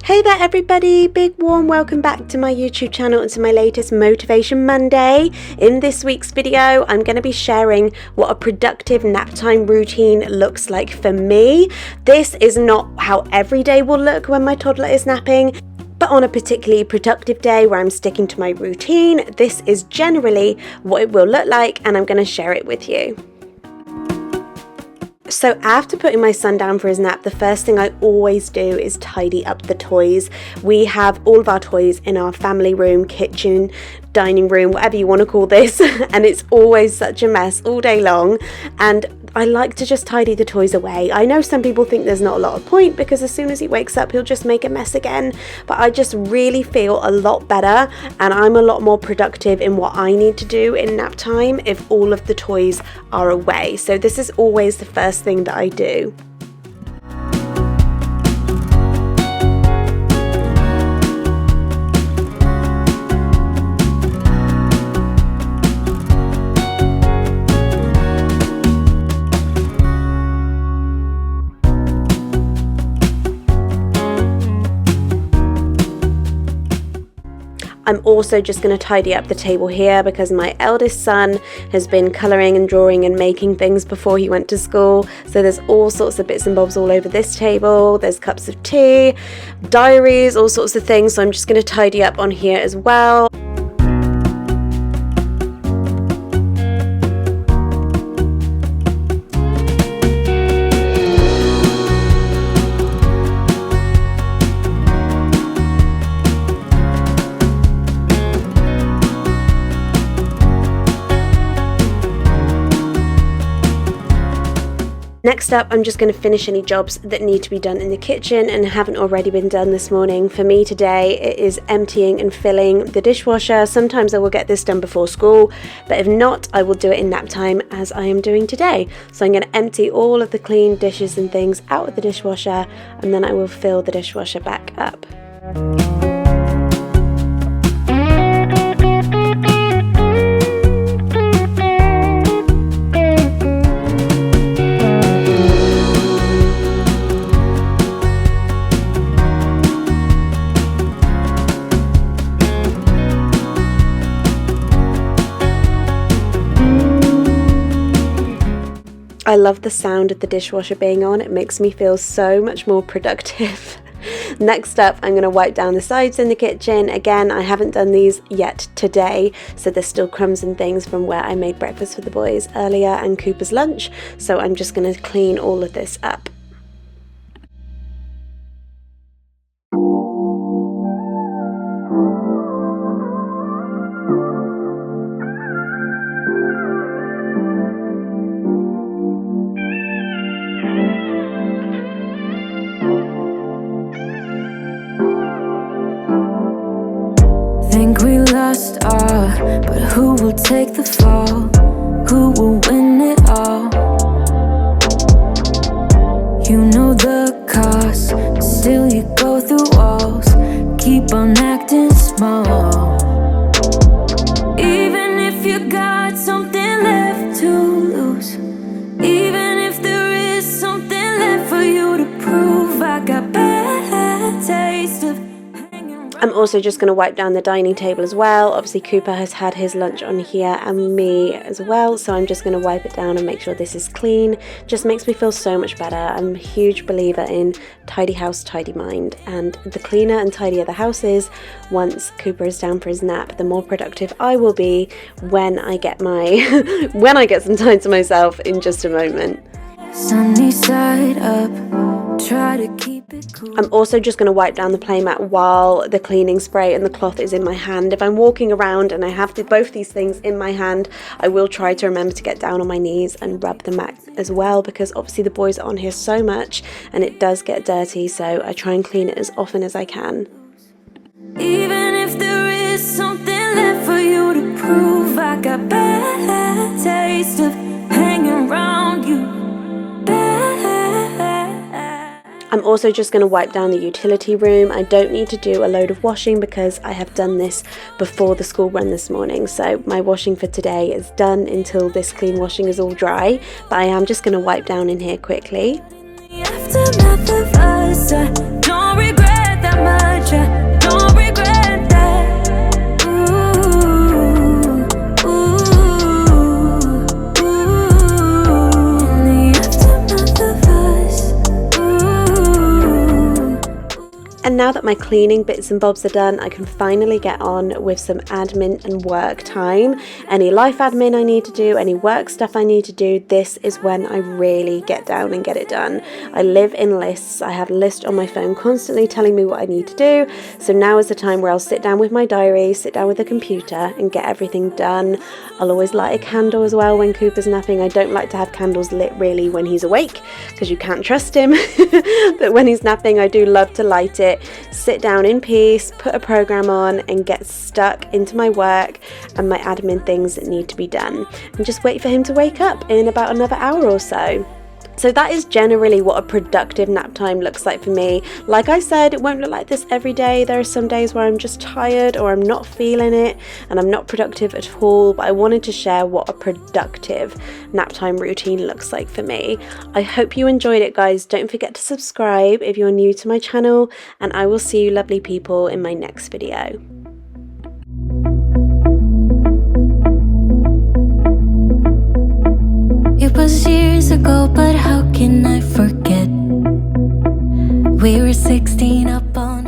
Hey there everybody, big warm welcome back to my YouTube channel and to my latest Motivation Monday. In this week's video, I'm going to be sharing what a productive nap time routine looks like for me. This is not how every day will look when my toddler is napping, but on a particularly productive day where I'm sticking to my routine, this is generally what it will look like, and I'm going to share it with you. So after putting my son down for his nap, the first thing I always do is tidy up the toys. We have all of our toys in our family room, kitchen, dining room, whatever you want to call this, and it's always such a mess all day long, and I like to just tidy the toys away. I know some people think there's not a lot of point because as soon as he wakes up he'll just make a mess again, but I just really feel a lot better and I'm a lot more productive in what I need to do in nap time if all of the toys are away. So this is always the first thing that I do. I'm also just going to tidy up the table here because my eldest son has been colouring and drawing and making things before he went to school. So there's all sorts of bits and bobs all over this table. There's cups of tea, diaries, all sorts of things. So I'm just going to tidy up on here as well. Next up, I'm just going to finish any jobs that need to be done in the kitchen and haven't already been done this morning. For me today, it is emptying and filling the dishwasher. Sometimes I will get this done before school, but if not, I will do it in nap time as I am doing today. So I'm going to empty all of the clean dishes and things out of the dishwasher, and then I will fill the dishwasher back up. I love the sound of the dishwasher being on. It makes me feel so much more productive. Next up, I'm going to wipe down the sides in the kitchen. Again, I haven't done these yet today, so there's still crumbs and things from where I made breakfast for the boys earlier and Cooper's lunch, so I'm just going to clean all of this up. Think we lost all, but who will take the fall? Who will win it all? You know the cost, still you go through walls. Keep on acting small. Even if you got something left to lose, even if there is something left for you to prove, I got bad taste of. I'm also just going to wipe down the dining table as well. Obviously Cooper has had his lunch on here and me as well, so I'm just going to wipe it down and make sure this is clean. Just makes me feel so much better. I'm a huge believer in tidy house, tidy mind, and the cleaner and tidier the house is once Cooper is down for his nap, the more productive I will be when I get my when I get some time to myself in just a moment. Sunny side up, try to keep it cool. I'm also just going to wipe down the playmat while the cleaning spray and the cloth is in my hand. If I'm walking around and I have both these things in my hand, I will try to remember to get down on my knees and rub them back as well, because obviously the boys are on here so much and it does get dirty, so I try and clean it as often as I can. Even if there is something left for you to prove, I got bad taste of hanging around you. I'm also just going to wipe down the utility room. I don't need to do a load of washing because I have done this before the school run this morning. So my washing for today is done until this clean washing is all dry. But I am just going to wipe down in here quickly. The aftermath of us, I don't regret that much. And now that my cleaning bits and bobs are done, I can finally get on with some admin and work time. Any life admin I need to do, any work stuff I need to do, this is when I really get down and get it done. I live in lists. I have a list on my phone constantly telling me what I need to do. So now is the time where I'll sit down with my diary, sit down with the computer and get everything done. I'll always light a candle as well when Cooper's napping. I don't like to have candles lit really when he's awake because you can't trust him. But when he's napping, I do love to light it, sit down in peace, put a program on and get stuck into my work and my admin things that need to be done and just wait for him to wake up in about another hour or so. So that is generally what a productive nap time looks like for me. Like I said, it won't look like this every day. There are some days where I'm just tired or I'm not feeling it and I'm not productive at all, but I wanted to share what a productive nap time routine looks like for me. I hope you enjoyed it, guys. Don't forget to subscribe if you're new to my channel, and I will see you lovely people in my next video. It was years ago, but how can I forget? We were 16 up on